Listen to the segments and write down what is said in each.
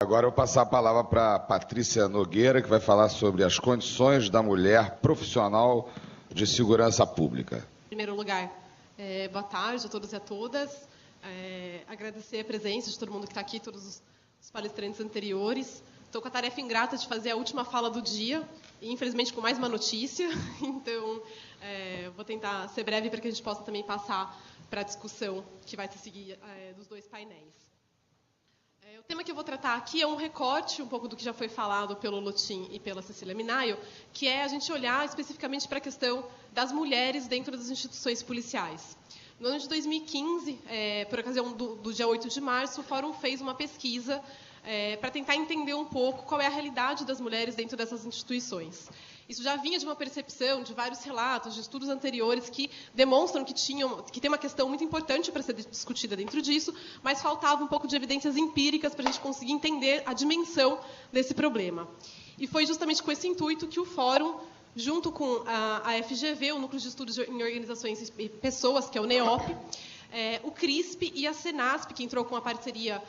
Agora eu vou passar a palavra para a Patrícia Nogueira, que vai falar sobre as condições da mulher profissional de segurança pública. Em primeiro lugar, boa tarde a todos e a todas. Agradecer a presença de todo mundo que está aqui, todos os palestrantes anteriores. Estou com a tarefa ingrata de fazer a última fala do dia, e infelizmente com mais uma notícia. Então, vou tentar ser breve para que a gente possa também passar para a discussão que vai se seguir dos dois painéis. O tema que eu vou tratar aqui é um recorte um pouco do que já foi falado pelo Lotin e pela Cecília Minayo, que é a gente olhar especificamente para a questão das mulheres dentro das instituições policiais. No ano de 2015, por ocasião do dia 8 de março, o Fórum fez uma pesquisa para tentar entender um pouco qual é a realidade das mulheres dentro dessas instituições. Isso já vinha de uma percepção, de vários relatos, de estudos anteriores que demonstram que tem uma questão muito importante para ser discutida dentro disso, mas faltava um pouco de evidências empíricas para a gente conseguir entender a dimensão desse problema. E foi justamente com esse intuito que o Fórum, junto com a FGV, o Núcleo de Estudos em Organizações e Pessoas, que é o NEOP, o CRISP e a Senasp, que entrou com a parceria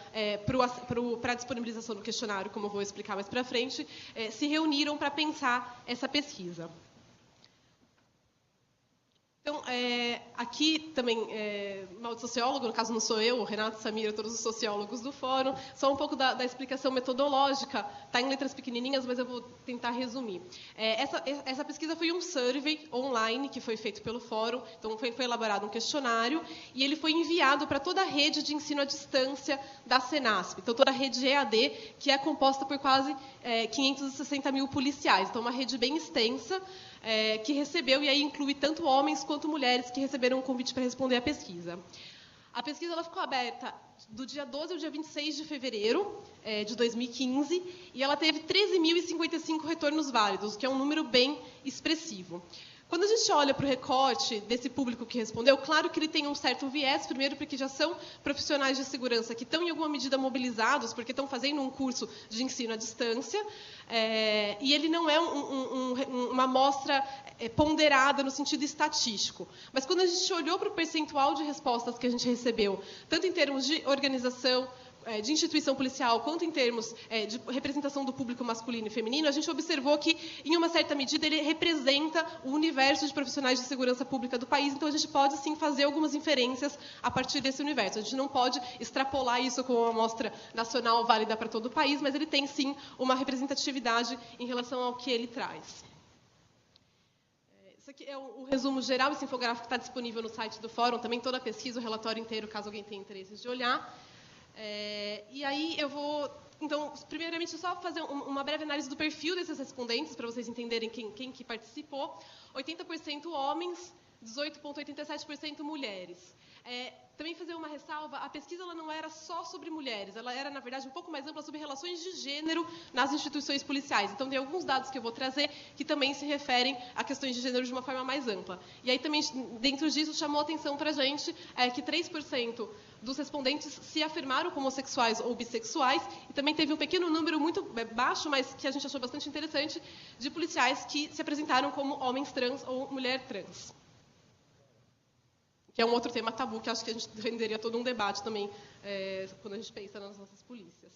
para a disponibilização do questionário, como eu vou explicar mais para frente, se reuniram para pensar essa pesquisa. Então, aqui também, mal de sociólogo, no caso não sou eu, o Renato, Samira, todos os sociólogos do fórum, só um pouco da explicação metodológica, está em letras pequenininhas, mas eu vou tentar resumir. Essa pesquisa foi um survey online que foi feito pelo fórum, então foi elaborado um questionário, e ele foi enviado para toda a rede de ensino à distância da Senasp, então toda a rede EAD, que é composta por quase 560 mil policiais, então uma rede bem extensa, que recebeu, e aí inclui tanto homens quanto mulheres que receberam um convite para responder à pesquisa. A pesquisa ela ficou aberta do dia 12 ao dia 26 de fevereiro de 2015, e ela teve 13.055 retornos válidos, que é um número bem expressivo. Quando a gente olha para o recorte desse público que respondeu, claro que ele tem um certo viés, primeiro porque já são profissionais de segurança que estão, em alguma medida, mobilizados, porque estão fazendo um curso de ensino à distância, e ele não é uma amostra ponderada no sentido estatístico. Mas quando a gente olhou para o percentual de respostas que a gente recebeu, tanto em termos de organização, de instituição policial, quanto em termos de representação do público masculino e feminino, a gente observou que, em uma certa medida, ele representa o universo de profissionais de segurança pública do país, então a gente pode, sim, fazer algumas inferências a partir desse universo. A gente não pode extrapolar isso como uma amostra nacional válida para todo o país, mas ele tem, sim, uma representatividade em relação ao que ele traz. Isso aqui é o resumo geral, esse infográfico está disponível no site do Fórum, também toda a pesquisa, o relatório inteiro, caso alguém tenha interesse de olhar. E aí eu vou, então, primeiramente, só fazer uma breve análise do perfil desses respondentes, para vocês entenderem quem que participou. 80% homens, 18,87% mulheres. Também fazer uma ressalva, a pesquisa ela não era só sobre mulheres, ela era, na verdade, um pouco mais ampla sobre relações de gênero nas instituições policiais. Então, tem alguns dados que eu vou trazer que também se referem a questões de gênero de uma forma mais ampla. E aí, também, dentro disso, chamou a atenção para a gente que 3% dos respondentes se afirmaram como homossexuais ou bissexuais, e também teve um pequeno número muito baixo, mas que a gente achou bastante interessante, de policiais que se apresentaram como homens trans ou mulher trans. Que é um outro tema tabu, que acho que a gente renderia todo um debate também, quando a gente pensa nas nossas polícias.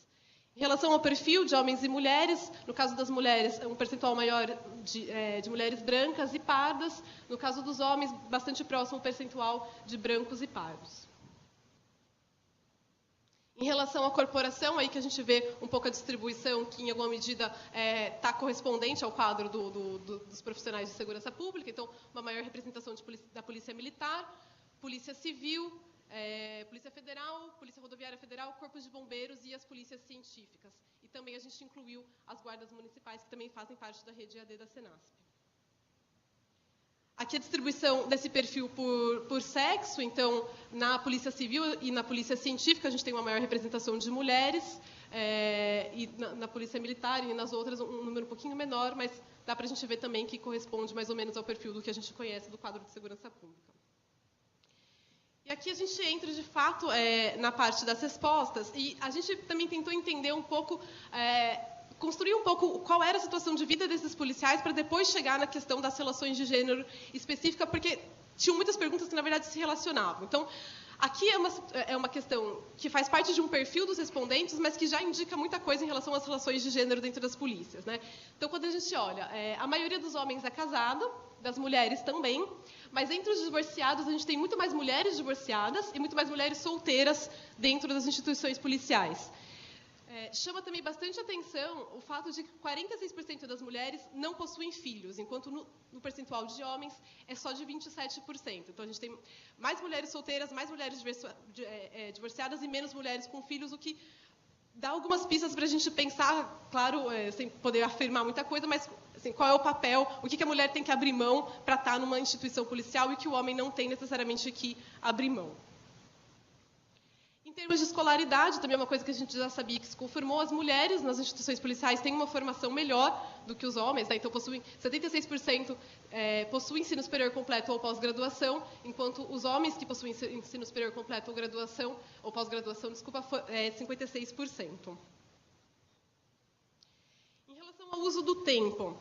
Em relação ao perfil de homens e mulheres, no caso das mulheres, um percentual maior de mulheres brancas e pardas, no caso dos homens, bastante próximo ao percentual de brancos e pardos. Em relação à corporação, aí que a gente vê um pouco a distribuição, que em alguma medida está correspondente ao quadro dos profissionais de segurança pública, então uma maior representação da Polícia Militar, Polícia Civil, Polícia Federal, Polícia Rodoviária Federal, Corpos de Bombeiros e as polícias científicas. E também a gente incluiu as guardas municipais, que também fazem parte da rede EAD da Senasp. Aqui a distribuição desse perfil por sexo, então, na Polícia Civil e na Polícia Científica, a gente tem uma maior representação de mulheres, e na Polícia Militar e nas outras um número um pouquinho menor, mas dá para a gente ver também que corresponde mais ou menos ao perfil do que a gente conhece do quadro de segurança pública. E aqui a gente entra, de fato, na parte das respostas, e a gente também tentou entender um pouco, construir um pouco qual era a situação de vida desses policiais, para depois chegar na questão das relações de gênero específica, porque tinham muitas perguntas que, na verdade, se relacionavam. Então, Aqui é uma questão que faz parte de um perfil dos respondentes, mas que já indica muita coisa em relação às relações de gênero dentro das polícias, né? Então, quando a gente olha, a maioria dos homens é casado, das mulheres também, mas entre os divorciados a gente tem muito mais mulheres divorciadas e muito mais mulheres solteiras dentro das instituições policiais. Chama também bastante atenção o fato de que 46% das mulheres não possuem filhos, enquanto no percentual de homens é só de 27%. Então, a gente tem mais mulheres solteiras, mais mulheres divorciadas e menos mulheres com filhos, o que dá algumas pistas para a gente pensar, claro, sem poder afirmar muita coisa, mas assim, qual é o papel, o que a mulher tem que abrir mão para estar numa instituição policial e que o homem não tem necessariamente que abrir mão. Em termos de escolaridade, também é uma coisa que a gente já sabia que se confirmou, as mulheres nas instituições policiais têm uma formação melhor do que os homens, né? Então, 76% possuem ensino superior completo ou pós-graduação, enquanto os homens que possuem ensino superior completo ou graduação, ou pós-graduação, desculpa, 56%. Em relação ao uso do tempo,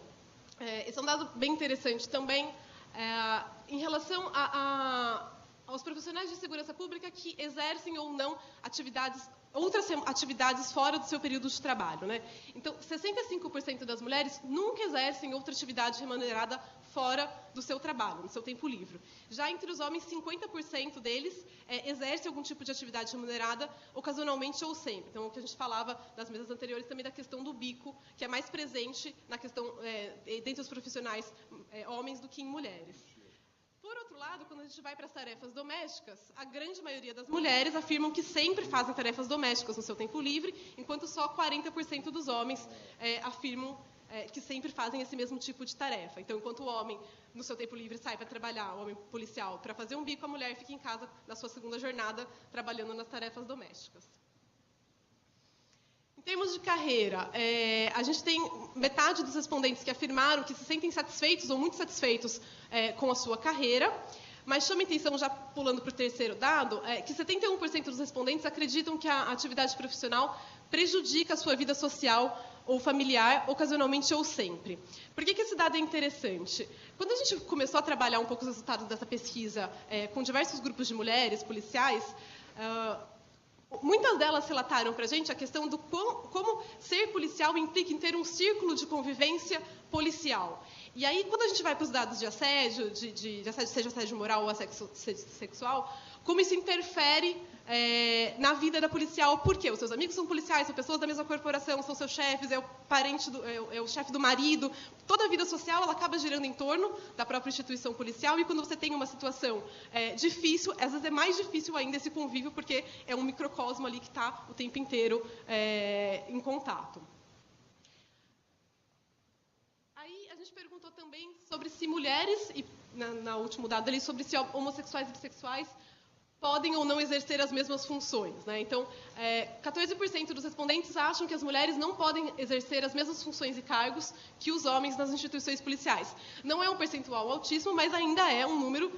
esse é um dado bem interessante também, em relação aos profissionais de segurança pública que exercem ou não outras atividades fora do seu período de trabalho, né? Então, 65% das mulheres nunca exercem outra atividade remunerada fora do seu trabalho, no seu tempo livre. Já entre os homens, 50% deles exercem algum tipo de atividade remunerada, ocasionalmente ou sempre. Então, o que a gente falava das mesas anteriores também da questão do bico, que é mais presente na questão dentre os profissionais homens do que em mulheres. Por outro lado, quando a gente vai para as tarefas domésticas, a grande maioria das mulheres afirmam que sempre fazem tarefas domésticas no seu tempo livre, enquanto só 40% dos homens afirmam que sempre fazem esse mesmo tipo de tarefa. Então, enquanto o homem, no seu tempo livre, sai para trabalhar, o homem policial, para fazer um bico, a mulher fica em casa, na sua segunda jornada, trabalhando nas tarefas domésticas. Em termos de carreira, a gente tem metade dos respondentes que afirmaram que se sentem satisfeitos ou muito satisfeitos com a sua carreira, mas chama a atenção, já pulando para o terceiro dado, que 71% dos respondentes acreditam que a atividade profissional prejudica a sua vida social ou familiar, ocasionalmente ou sempre. Por que esse dado é interessante? Quando a gente começou a trabalhar um pouco os resultados dessa pesquisa com diversos grupos de mulheres policiais, muitas delas relataram para a gente a questão do como ser policial implica em ter um círculo de convivência policial. E aí, quando a gente vai para os dados de assédio, seja assédio moral ou assédio sexual, como isso interfere na vida da policial. Por quê? Os seus amigos são policiais, são pessoas da mesma corporação, são seus chefes, é o parente, é o chefe do marido. Toda a vida social ela acaba girando em torno da própria instituição policial, e quando você tem uma situação difícil, às vezes é mais difícil ainda esse convívio, porque é um microcosmo ali que está o tempo inteiro em contato. Aí a gente perguntou também sobre se mulheres, e na último dado ali, sobre se homossexuais e bissexuais podem ou não exercer as mesmas funções, né? Então, 14% dos respondentes acham que as mulheres não podem exercer as mesmas funções e cargos que os homens nas instituições policiais. Não é um percentual altíssimo, mas ainda é um número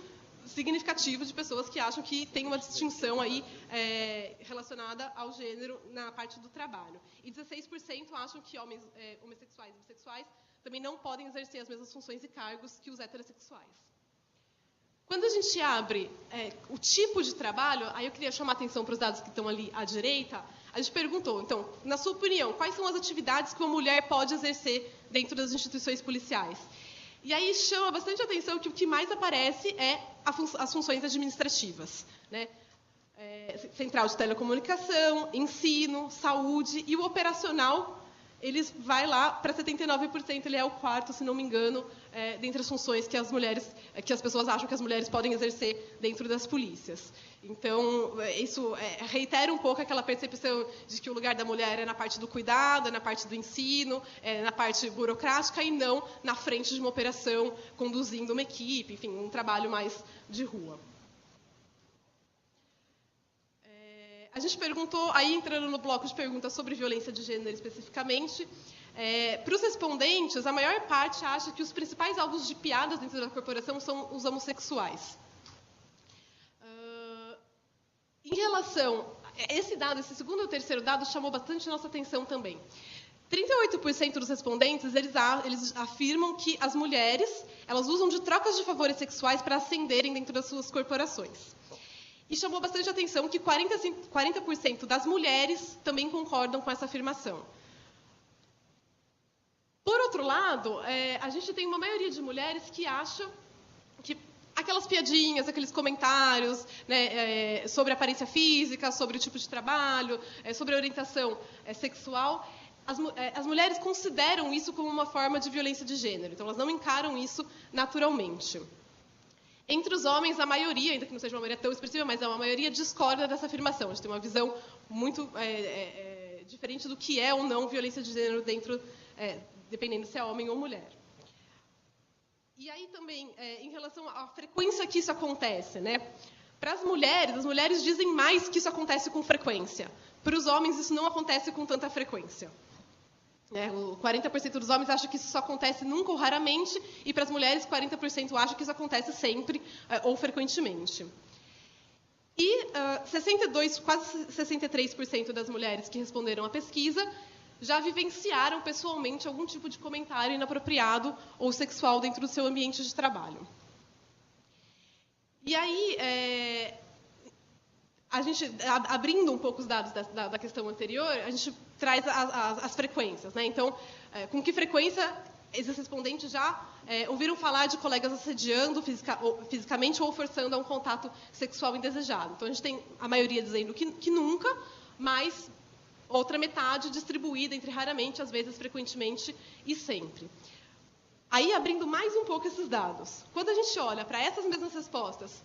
significativo de pessoas que acham que tem uma distinção aí relacionada ao gênero na parte do trabalho. E 16% acham que homens homossexuais e bissexuais também não podem exercer as mesmas funções e cargos que os heterossexuais. Quando a gente abre o tipo de trabalho, aí eu queria chamar a atenção para os dados que estão ali à direita, a gente perguntou, então, na sua opinião, quais são as atividades que uma mulher pode exercer dentro das instituições policiais? E aí chama bastante atenção que o que mais aparece é as funções administrativas, né? Central de telecomunicação, ensino, saúde, e o operacional, eles vai lá para 79%, ele é o quarto, se não me engano, dentre as funções que as pessoas acham que as mulheres podem exercer dentro das polícias. Então, isso reitera um pouco aquela percepção de que o lugar da mulher é na parte do cuidado, é na parte do ensino, é na parte burocrática, e não na frente de uma operação, conduzindo uma equipe, enfim, um trabalho mais de rua. A gente perguntou, aí entrando no bloco de perguntas sobre violência de gênero especificamente, para os respondentes, a maior parte acha que os principais alvos de piadas dentro da corporação são os homossexuais. Em relação a esse dado, esse segundo e o terceiro dado chamou bastante nossa atenção também. 38% dos respondentes, eles afirmam que as mulheres elas usam de trocas de favores sexuais para ascenderem dentro das suas corporações. E chamou bastante atenção que 40% das mulheres também concordam com essa afirmação. Por outro lado, a gente tem uma maioria de mulheres que acham que aquelas piadinhas, aqueles comentários, né, sobre aparência física, sobre o tipo de trabalho, sobre a orientação sexual, as mulheres consideram isso como uma forma de violência de gênero. Então, elas não encaram isso naturalmente. Entre os homens, a maioria, ainda que não seja uma maioria tão expressiva, mas a maioria discorda dessa afirmação. A gente tem uma visão muito diferente do que é ou não violência de gênero dentro, dependendo se é homem ou mulher. E aí também, em relação à frequência que isso acontece, né? Para as mulheres dizem mais que isso acontece com frequência. Para os homens, isso não acontece com tanta frequência. 40% dos homens acham que isso só acontece nunca ou raramente, e para as mulheres, 40% acham que isso acontece sempre ou frequentemente. E quase 63% das mulheres que responderam à pesquisa já vivenciaram pessoalmente algum tipo de comentário inapropriado ou sexual dentro do seu ambiente de trabalho. E aí, a gente, abrindo um pouco os dados da questão anterior, a gente traz as frequências, né? Então, com que frequência esses respondentes já ouviram falar de colegas assediando fisicamente ou forçando a um contato sexual indesejado? Então, a gente tem a maioria dizendo que nunca, mas outra metade distribuída entre raramente, às vezes frequentemente e sempre. Aí, abrindo mais um pouco esses dados, quando a gente olha para essas mesmas respostas,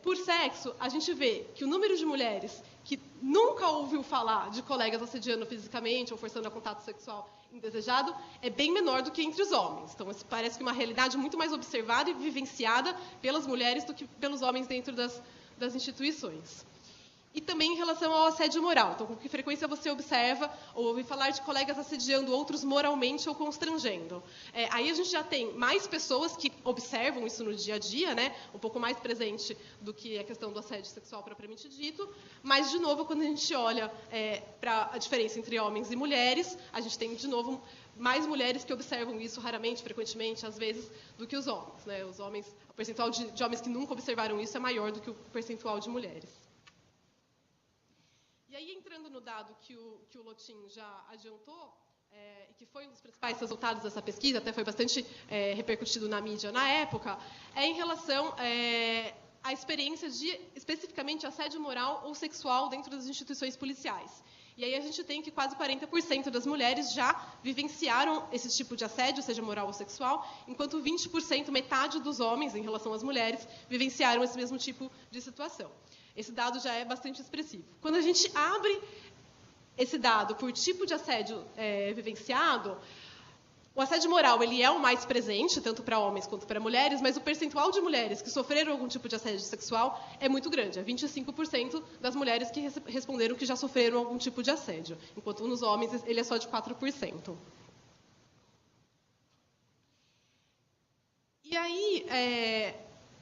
por sexo, a gente vê que o número de mulheres que nunca ouviu falar de colegas assediando fisicamente ou forçando a contato sexual indesejado é bem menor do que entre os homens. Então, isso parece que é uma realidade muito mais observada e vivenciada pelas mulheres do que pelos homens dentro das instituições. E também em relação ao assédio moral. Então, com que frequência você observa ou ouve falar de colegas assediando outros moralmente ou constrangendo? Aí a gente já tem mais pessoas que observam isso no dia a dia, né? Um pouco mais presente do que a questão do assédio sexual propriamente dito. Mas, de novo, quando a gente olha para a diferença entre homens e mulheres, a gente tem, de novo, mais mulheres que observam isso raramente, frequentemente, às vezes, do que os homens, né? Os homens, o percentual de homens que nunca observaram isso é maior do que o percentual de mulheres. E aí, entrando no dado que o Lotin já adiantou, e que foi um dos principais resultados dessa pesquisa, até foi bastante repercutido na mídia na época, é em relação à experiência de, especificamente, assédio moral ou sexual dentro das instituições policiais. E aí a gente tem que quase 40% das mulheres já vivenciaram esse tipo de assédio, seja moral ou sexual, enquanto 20%, metade dos homens, em relação às mulheres, vivenciaram esse mesmo tipo de situação. Esse dado já é bastante expressivo. Quando a gente abre esse dado por tipo de assédio vivenciado, o assédio moral ele é o mais presente, tanto para homens quanto para mulheres, mas o percentual de mulheres que sofreram algum tipo de assédio sexual é muito grande. É 25% das mulheres que responderam que já sofreram algum tipo de assédio, enquanto nos homens ele é só de 4%. E aí,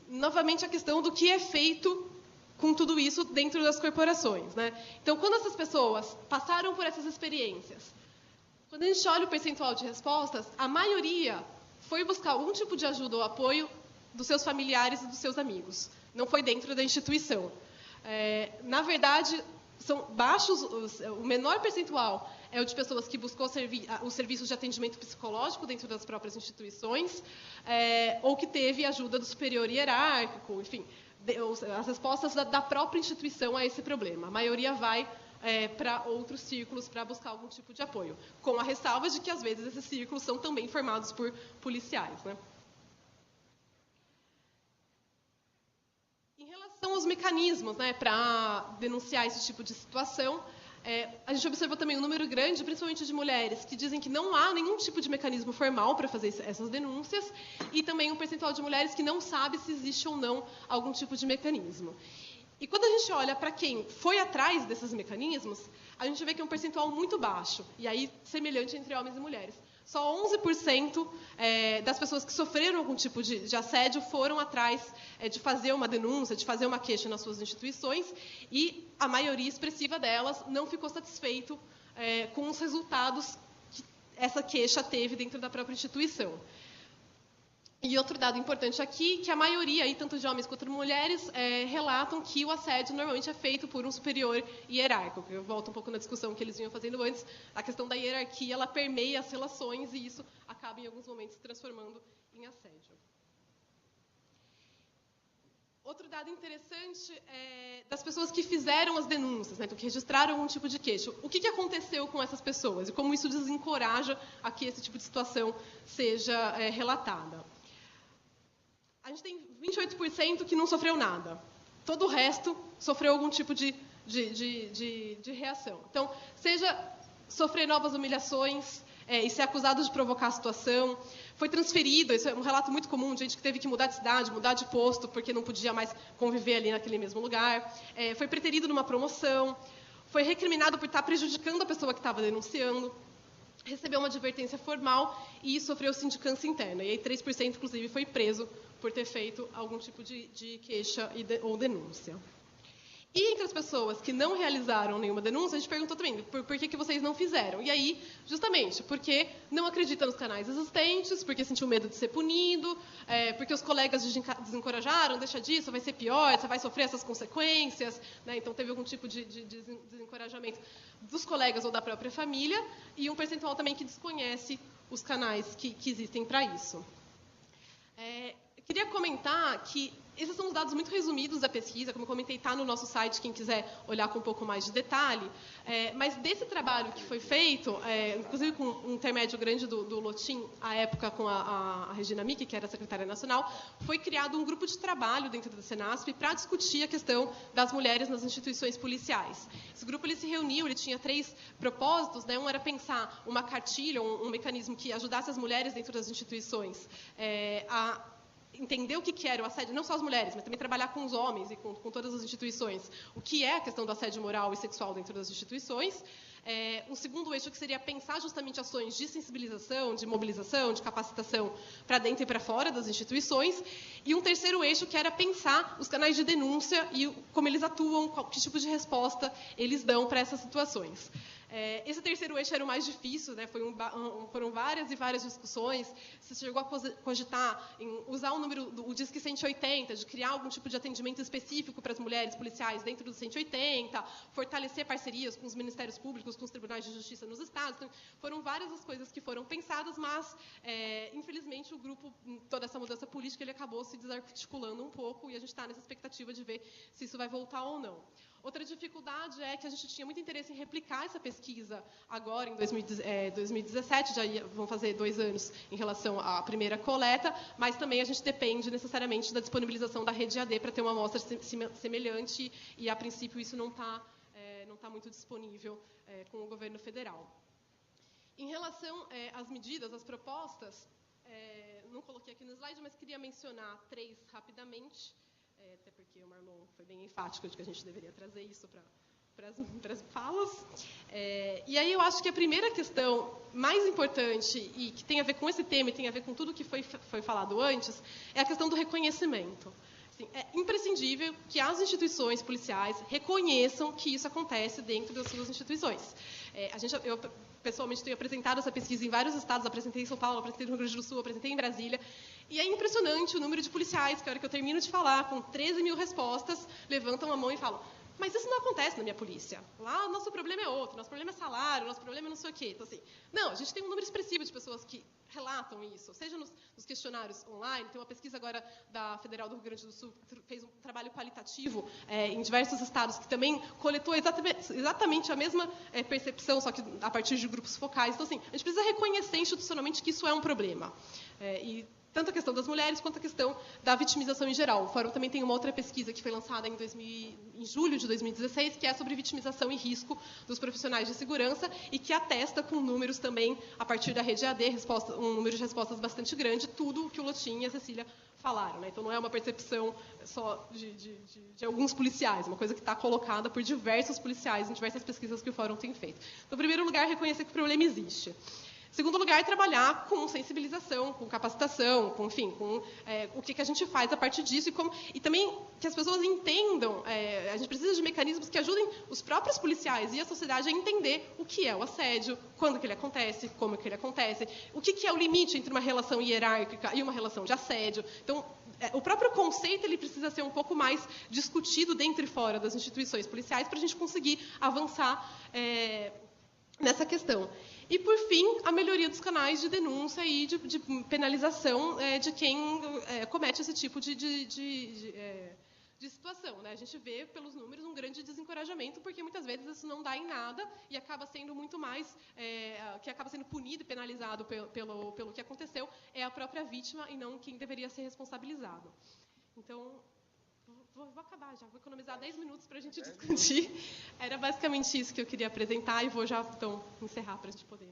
novamente, a questão do que é feito com tudo isso dentro das corporações, né? Então, quando essas pessoas passaram por essas experiências, quando a gente olha o percentual de respostas, a maioria foi buscar algum tipo de ajuda ou apoio dos seus familiares e dos seus amigos. Não foi dentro da instituição. Na verdade, são baixos, o menor percentual é o de pessoas que buscou os serviços de atendimento psicológico dentro das próprias instituições, ou que teve ajuda do superior hierárquico, enfim, as respostas da própria instituição a esse problema. A maioria vai para outros círculos para buscar algum tipo de apoio, com a ressalva de que, às vezes, esses círculos são também formados por policiais, né? Em relação aos mecanismos, né, para denunciar esse tipo de situação, a gente observou também um número grande, principalmente de mulheres, que dizem que não há nenhum tipo de mecanismo formal para fazer essas denúncias, e também um percentual de mulheres que não sabe se existe ou não algum tipo de mecanismo. E quando a gente olha para quem foi atrás desses mecanismos, a gente vê que é um percentual muito baixo, e aí semelhante entre homens e mulheres. Só 11% das pessoas que sofreram algum tipo de assédio foram atrás de fazer uma denúncia, de fazer uma queixa nas suas instituições, e a maioria expressiva delas não ficou satisfeito com os resultados que essa queixa teve dentro da própria instituição. E outro dado importante aqui, que a maioria, aí, tanto de homens quanto de mulheres, relatam que o assédio normalmente é feito por um superior hierárquico. Eu volto um pouco na discussão que eles vinham fazendo antes. A questão da hierarquia, ela permeia as relações e isso acaba, em alguns momentos, se transformando em assédio. Outro dado interessante é das pessoas que fizeram as denúncias, né, então, que registraram algum tipo de queixa. O que aconteceu com essas pessoas e como isso desencoraja a que esse tipo de situação seja relatada. A gente tem 28% que não sofreu nada. Todo o resto sofreu algum tipo de reação. Então, seja sofrer novas humilhações e ser acusado de provocar a situação, foi transferido, isso é um relato muito comum, de gente que teve que mudar de cidade, mudar de posto, porque não podia mais conviver ali naquele mesmo lugar, foi preterido numa promoção, foi recriminado por estar prejudicando a pessoa que estava denunciando, recebeu uma advertência formal e sofreu sindicância interna. E aí 3%, inclusive, foi preso por ter feito algum tipo de queixa ou denúncia. E entre as pessoas que não realizaram nenhuma denúncia, a gente perguntou também por que vocês não fizeram. E aí, justamente, porque não acredita nos canais existentes, porque sentiu medo de ser punido, porque os colegas desencorajaram, deixa disso, vai ser pior, você vai sofrer essas consequências. Né? Então, teve algum tipo de desencorajamento dos colegas ou da própria família, e um percentual também que desconhece os canais que existem para isso. Queria comentar que esses são os dados muito resumidos da pesquisa, como eu comentei, está no nosso site, quem quiser olhar com um pouco mais de detalhe. Mas desse trabalho que foi feito, inclusive com um intermédio grande do Lotim, à época com a Regina Micki, que era a secretária nacional, foi criado um grupo de trabalho dentro da Senasp para discutir a questão das mulheres nas instituições policiais. Esse grupo ele se reuniu, ele tinha 3 propósitos, né? Um era pensar uma cartilha, um mecanismo que ajudasse as mulheres dentro das instituições a entender o que era o assédio, não só as mulheres, mas também trabalhar com os homens e com todas as instituições, o que é a questão do assédio moral e sexual dentro das instituições. Um segundo eixo que seria pensar justamente ações de sensibilização, de mobilização, de capacitação para dentro e para fora das instituições. E um terceiro eixo que era pensar os canais de denúncia e como eles atuam, que tipo de resposta eles dão para essas situações. Esse terceiro eixo era o mais difícil, né? Foram várias e várias discussões. Se chegou a cogitar em usar o número, o Disque 180, de criar algum tipo de atendimento específico para as mulheres policiais dentro do 180, fortalecer parcerias com os ministérios públicos, com os tribunais de justiça nos estados. Então, foram várias as coisas que foram pensadas, mas, infelizmente, o grupo, toda essa mudança política, ele acabou se desarticulando um pouco e a gente está nessa expectativa de ver se isso vai voltar ou não. Outra dificuldade é que a gente tinha muito interesse em replicar essa pesquisa agora, em 2017, já vão fazer 2 anos em relação à primeira coleta, mas também a gente depende necessariamente da disponibilização da rede AD para ter uma amostra semelhante e, a princípio, isso não está muito disponível com o governo federal. Em relação às medidas, às propostas, não coloquei aqui no slide, mas queria mencionar 3 rapidamente. Até porque o Marlon foi bem enfático de que a gente deveria trazer isso para as falas. E aí eu acho que a primeira questão mais importante, e que tem a ver com esse tema e tem a ver com tudo que foi falado antes, é a questão do reconhecimento. Assim, é imprescindível que as instituições policiais reconheçam que isso acontece dentro das suas instituições. Eu, pessoalmente, tenho apresentado essa pesquisa em vários estados, apresentei em São Paulo, apresentei no Rio Grande do Sul, apresentei em Brasília, e é impressionante o número de policiais que, a hora que eu termino de falar, com 13 mil respostas, levantam a mão e falam: mas isso não acontece na minha polícia. Lá, o nosso problema é outro, nosso problema é salário, nosso problema é não sei o quê. Então, assim, não, a gente tem um número expressivo de pessoas que relatam isso, seja nos questionários online. Tem uma pesquisa agora da Federal do Rio Grande do Sul, que fez um trabalho qualitativo em diversos estados, que também coletou exatamente a mesma percepção, só que a partir de grupos focais. Então, assim, a gente precisa reconhecer institucionalmente que isso é um problema. Tanto a questão das mulheres quanto a questão da vitimização em geral. O Fórum também tem uma outra pesquisa que foi lançada em julho de 2016, que é sobre vitimização e risco dos profissionais de segurança e que atesta com números também, a partir da rede AD, um número de respostas bastante grande, tudo o que o Lotim e a Cecília falaram. Né? Então, não é uma percepção só de alguns policiais, uma coisa que está colocada por diversos policiais em diversas pesquisas que o Fórum tem feito. Então, em primeiro lugar, reconhecer que o problema existe. Segundo lugar, trabalhar com sensibilização, com capacitação, com, enfim, com o que a gente faz a partir disso e também que as pessoas entendam. A gente precisa de mecanismos que ajudem os próprios policiais e a sociedade a entender o que é o assédio, quando que ele acontece, como que ele acontece, o que é o limite entre uma relação hierárquica e uma relação de assédio. Então, o próprio conceito ele precisa ser um pouco mais discutido dentro e fora das instituições policiais para a gente conseguir avançar nessa questão. E, por fim, a melhoria dos canais de denúncia e de penalização de quem comete esse tipo de situação. Né? A gente vê, pelos números, um grande desencorajamento, porque muitas vezes isso não dá em nada e acaba sendo muito mais... que acaba sendo punido e penalizado pelo que aconteceu é a própria vítima e não quem deveria ser responsabilizado. Então... Vou acabar já, vou economizar 10 minutos para a gente discutir. Era basicamente isso que eu queria apresentar e vou já, então, encerrar para a gente poder.